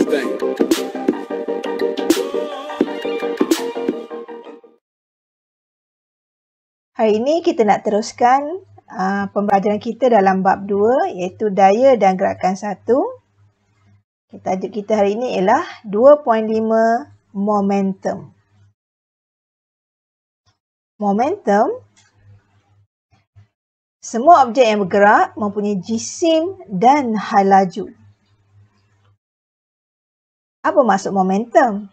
thing. Hari ini kita nak teruskan pembelajaran kita dalam bab 2 iaitu daya dan gerakan 1. Tajuk kita hari ini ialah 2.5 momentum. Momentum, semua objek yang bergerak mempunyai jisim dan hal laju. Apa maksud momentum?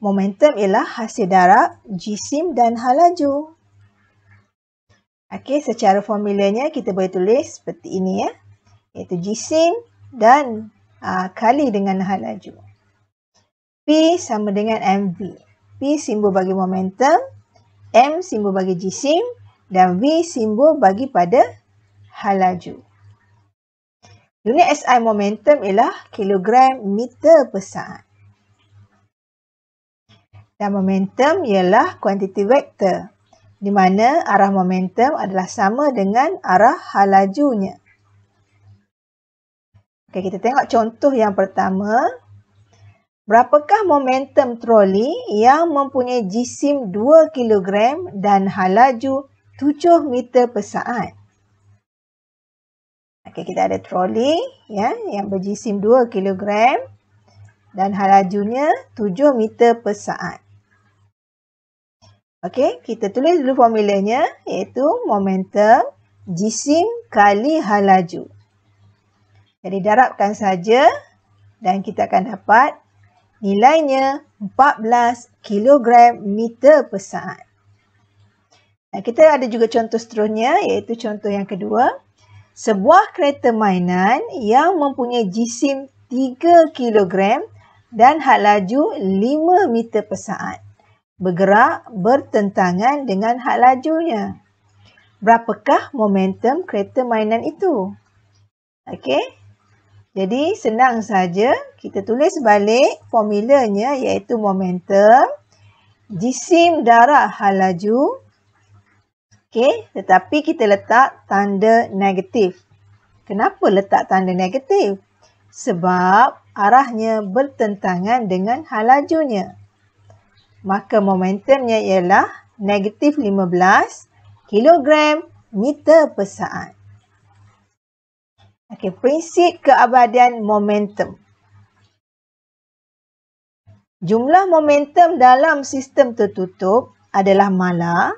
Momentum ialah hasil darab jisim dan hal laju. Okey, secara formulanya kita boleh tulis seperti ini ya. Iaitu jisim dan kali dengan hal laju. P sama dengan mv. P simbol bagi momentum, M simbol bagi jisim dan V simbol bagi pada hal laju. Unit SI momentum ialah kilogram meter per saat. Dan momentum ialah kuantiti vektor, di mana arah momentum adalah sama dengan arah hal lajunya. Okey, kita tengok contoh yang pertama. Berapakah momentum troli yang mempunyai jisim 2 kg dan hal laju 7 meter per saat? Okey, kita ada troli ya, yang berjisim 2 kg dan hal lajunya 7 meter per saat. Okey, kita tulis dulu formulanya iaitu momentum jisim kali hal laju. Jadi darabkan saja dan kita akan dapat nilainya 14 kg meter per saat. Dan kita ada juga contoh seterusnya iaitu contoh yang kedua. Sebuah kereta mainan yang mempunyai jisim 3 kg dan hal laju 5 meter per saat bergerak bertentangan dengan hal lajunya. Berapakah momentum kereta mainan itu? Okey. Jadi senang saja kita tulis balik formulanya iaitu momentum jisim darab hal laju. Okey, tetapi kita letak tanda negatif. Kenapa letak tanda negatif? Sebab arahnya bertentangan dengan hal lajunya. Maka momentumnya ialah negatif 15 kg meter per saat. Okey, prinsip keabadian momentum. Jumlah momentum dalam sistem tertutup adalah mala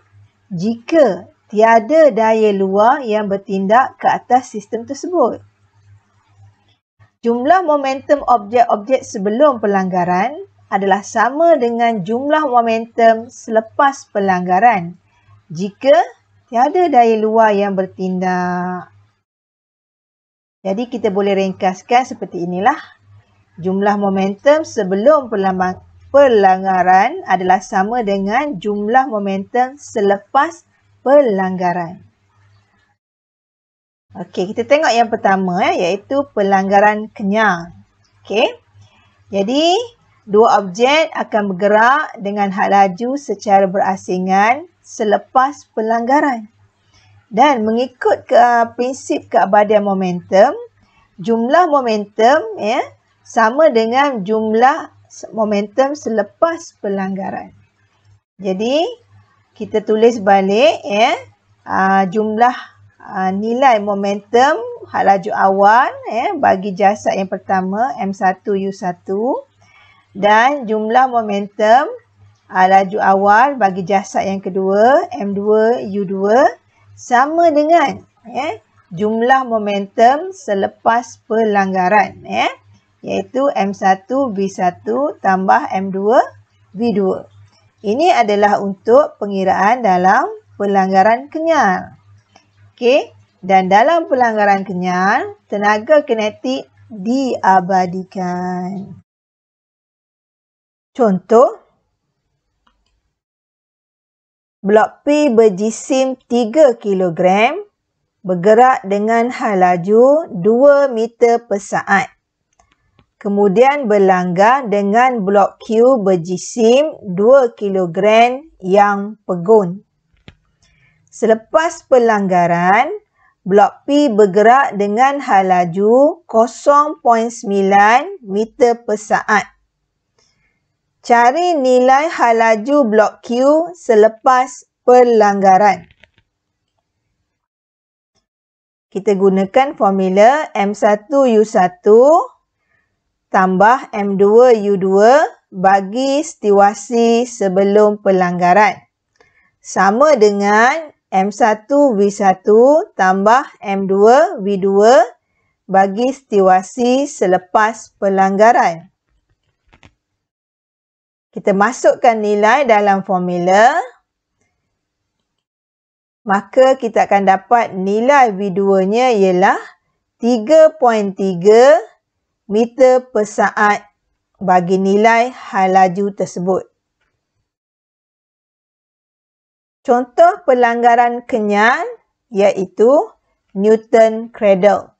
jika tiada daya luar yang bertindak ke atas sistem tersebut. Jumlah momentum objek-objek sebelum pelanggaran adalah sama dengan jumlah momentum selepas pelanggaran jika tiada daya luar yang bertindak. Jadi kita boleh ringkaskan seperti inilah. Jumlah momentum sebelum pelanggaran adalah sama dengan jumlah momentum selepas pelanggaran. Okey, kita tengok yang pertama iaitu pelanggaran kenyang. Okey. Jadi dua objek akan bergerak dengan hal laju secara berasingan selepas pelanggaran. Dan mengikut prinsip keabadian momentum, jumlah momentum sama dengan jumlah momentum selepas pelanggaran. Jadi kita tulis balik jumlah nilai momentum hal laju awal bagi jasad yang pertama M1U1 dan jumlah momentum laju awal bagi jasad yang kedua M2U2 sama dengan jumlah momentum selepas pelanggaran iaitu M1V1 tambah M2V2. Ini adalah untuk pengiraan dalam pelanggaran kenyal. Okey, dan dalam pelanggaran kenyal tenaga kinetik diabadikan. Contoh, blok P berjisim 3 kg bergerak dengan hal laju 2 meter per saat. Kemudian berlanggar dengan blok Q berjisim 2 kg yang pegun. Selepas pelanggaran, blok P bergerak dengan hal laju 0.9 meter per saat. Cari nilai hal laju blok Q selepas pelanggaran. Kita gunakan formula M1U1 tambah M2U2 bagi situasi sebelum pelanggaran. Sama dengan M1V1 tambah M2V2 bagi situasi selepas pelanggaran. Kita masukkan nilai dalam formula. Maka kita akan dapat nilai V2-nya ialah 3.3 meter per saat bagi nilai hal laju tersebut. Contoh pelanggaran kenyal iaitu Newton Cradle.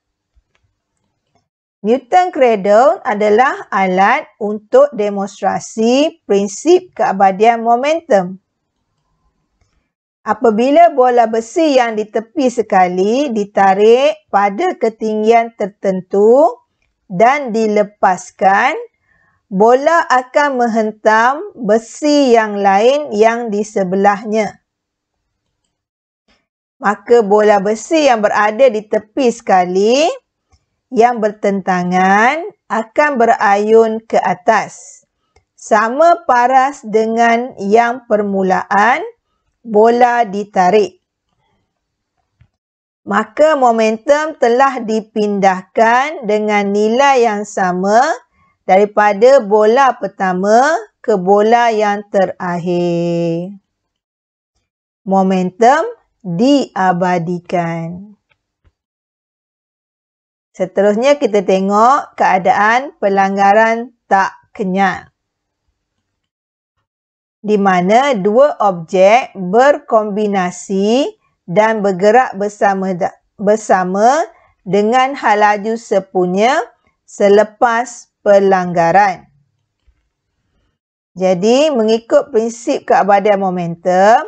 Newton Cradle adalah alat untuk demonstrasi prinsip keabadian momentum. Apabila bola besi yang di tepi sekali ditarik pada ketinggian tertentu dan dilepaskan, bola akan menghentam besi yang lain yang di sebelahnya. Maka bola besi yang berada di tepi sekali yang bertentangan akan berayun ke atas. Sama paras dengan yang permulaan bola ditarik. Maka momentum telah dipindahkan dengan nilai yang sama daripada bola pertama ke bola yang terakhir. Momentum diabadikan. Seterusnya kita tengok keadaan pelanggaran tak kenyal, di mana dua objek berkombinasi dan bergerak bersama dengan hal laju sepunya selepas pelanggaran. Jadi, mengikut prinsip keabadian momentum,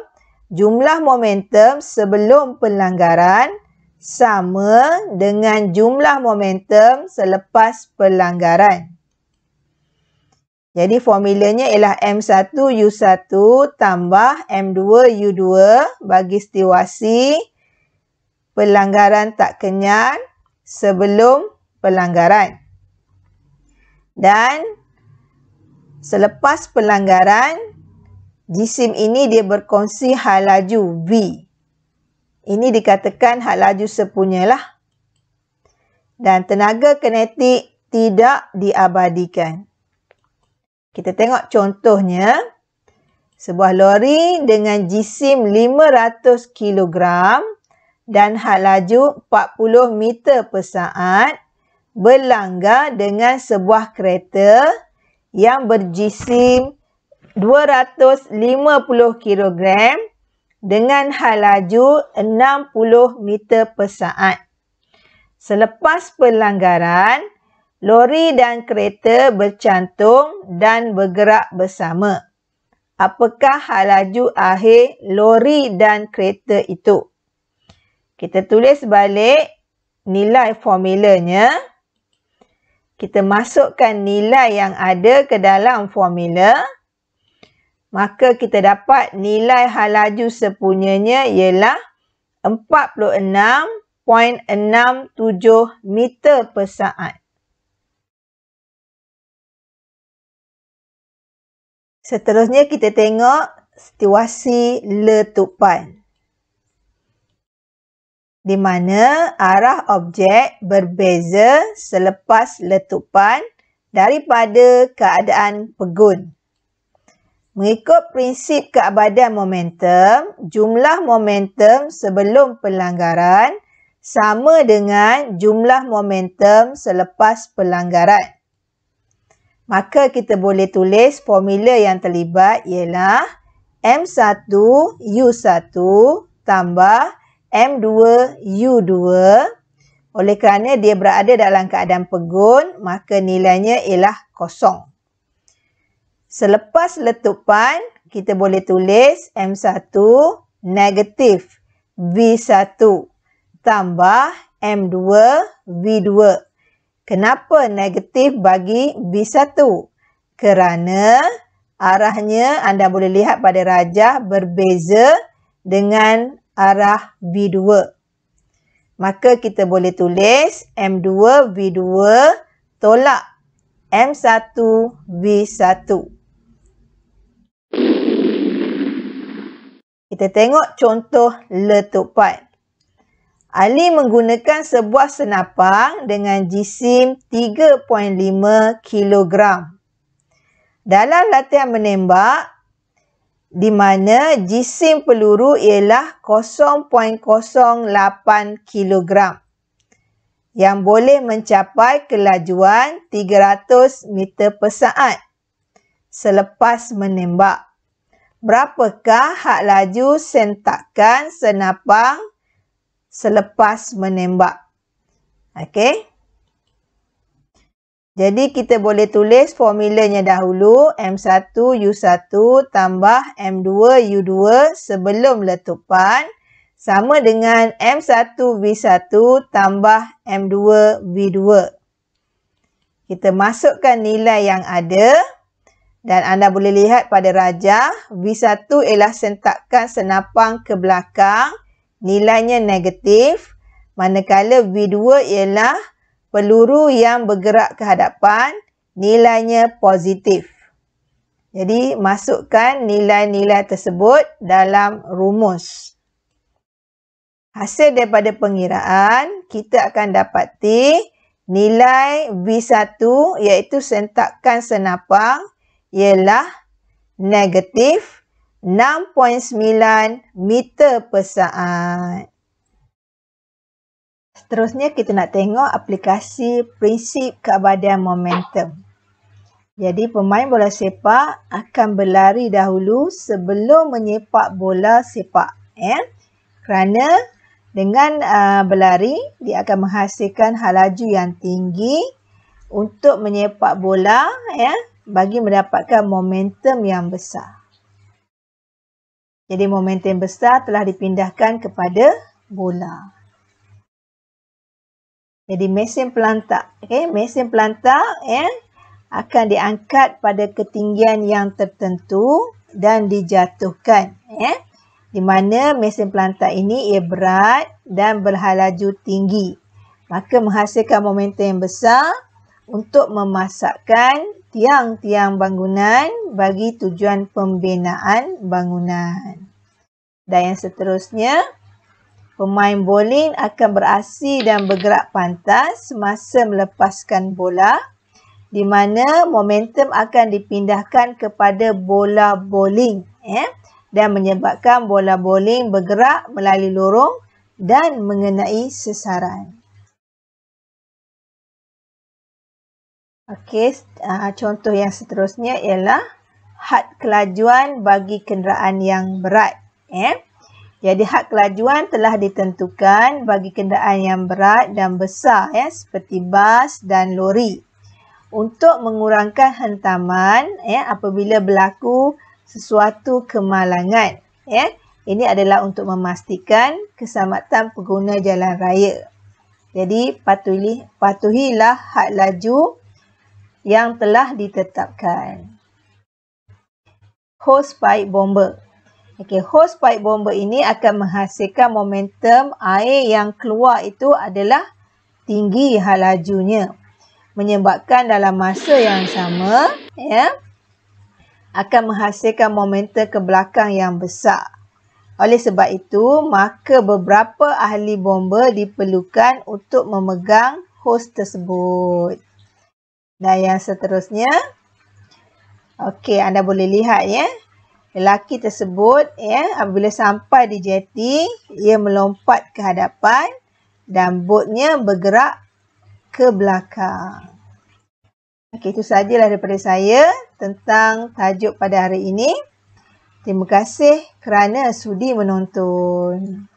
jumlah momentum sebelum pelanggaran sama dengan jumlah momentum selepas pelanggaran. Jadi formulanya ialah M1U1 tambah M2U2 bagi situasi pelanggaran tak kenyal sebelum pelanggaran. Dan selepas pelanggaran, jisim ini dia berkongsi hal laju V. Ini dikatakan hal laju sepunyalah. Dan tenaga kinetik tidak diabadikan. Kita tengok contohnya. Sebuah lori dengan jisim 500 kg dan hal laju 40 meter per saat berlanggar dengan sebuah kereta yang berjisim 250 kg dengan hal laju 60 meter per saat. Selepas pelanggaran, lori dan kereta bercantung dan bergerak bersama. Apakah hal laju akhir lori dan kereta itu? Kita tulis balik nilai formulanya. Kita masukkan nilai yang ada ke dalam formula. Maka kita dapat nilai hal laju sepunyanya ialah 46.67 meter per saat. Seterusnya kita tengok situasi letupan. Di mana arah objek berbeza selepas letupan daripada keadaan pegun. Mengikut prinsip keabadian momentum, jumlah momentum sebelum pelanggaran sama dengan jumlah momentum selepas pelanggaran. Maka kita boleh tulis formula yang terlibat ialah M1U1 tambah M2U2. Oleh kerana dia berada dalam keadaan pegun, maka nilainya ialah kosong. Selepas letupan, kita boleh tulis M1 negatif V1 tambah M2V2. Kenapa negatif bagi V1? Kerana arahnya anda boleh lihat pada rajah berbeza dengan arah V2. Maka kita boleh tulis M2V2 tolak M1V1. Kita tengok contoh letupan. Ali menggunakan sebuah senapang dengan jisim 3.5 kg. Dalam latihan menembak, di mana jisim peluru ialah 0.08 kg yang boleh mencapai kelajuan 300 meter per saat selepas menembak. Berapakah had laju sentakan senapang selepas menembak? Okey. Jadi kita boleh tulis formulanya dahulu, M1U1 tambah M2U2 sebelum letupan sama dengan M1V1 tambah M2V2. Kita masukkan nilai yang ada dan anda boleh lihat pada rajah V1 ialah sentakan senapang ke belakang, nilainya negatif, manakala V2 ialah peluru yang bergerak ke hadapan, nilainya positif. Jadi masukkan nilai-nilai tersebut dalam rumus. Hasil daripada pengiraan, kita akan dapati nilai V1 iaitu sentakan senapang ialah negatif 6.9 meter per saat. Seterusnya kita nak tengok aplikasi prinsip keabadian momentum. Jadi pemain bola sepak akan berlari dahulu sebelum menyepak bola sepak. Kerana dengan berlari, dia akan menghasilkan hal laju yang tinggi untuk menyepak bola bagi mendapatkan momentum yang besar. Jadi momentum besar telah dipindahkan kepada bola. Jadi mesin pelantak, mesin pelantak akan diangkat pada ketinggian yang tertentu dan dijatuhkan. Di mana mesin pelantak ini ia berat dan berhalaju tinggi. Maka menghasilkan momentum yang besar untuk memasakkan tiang-tiang bangunan bagi tujuan pembinaan bangunan. Dan yang seterusnya, pemain bowling akan beraksi dan bergerak pantas semasa melepaskan bola, di mana momentum akan dipindahkan kepada bola bowling dan menyebabkan bola bowling bergerak melalui lorong dan mengenai sasaran. Okey, contoh yang seterusnya ialah had kelajuan bagi kenderaan yang berat. Jadi had kelajuan telah ditentukan bagi kenderaan yang berat dan besar seperti bas dan lori untuk mengurangkan hentaman apabila berlaku sesuatu kemalangan. Ini adalah untuk memastikan keselamatan pengguna jalan raya. Jadi patuhilah had laju yang telah ditetapkan. Hose pipe bomber. Hose pipe bomber ini akan menghasilkan momentum air yang keluar itu adalah tinggi hal lajunya. Menyebabkan dalam masa yang sama, akan menghasilkan momentum ke belakang yang besar. Oleh sebab itu, maka beberapa ahli bomber diperlukan untuk memegang hose tersebut. Dan yang seterusnya, anda boleh lihat lelaki tersebut apabila sampai di jeti, ia melompat ke hadapan dan botnya bergerak ke belakang. Itu sahajalah daripada saya tentang tajuk pada hari ini. Terima kasih kerana sudi menonton.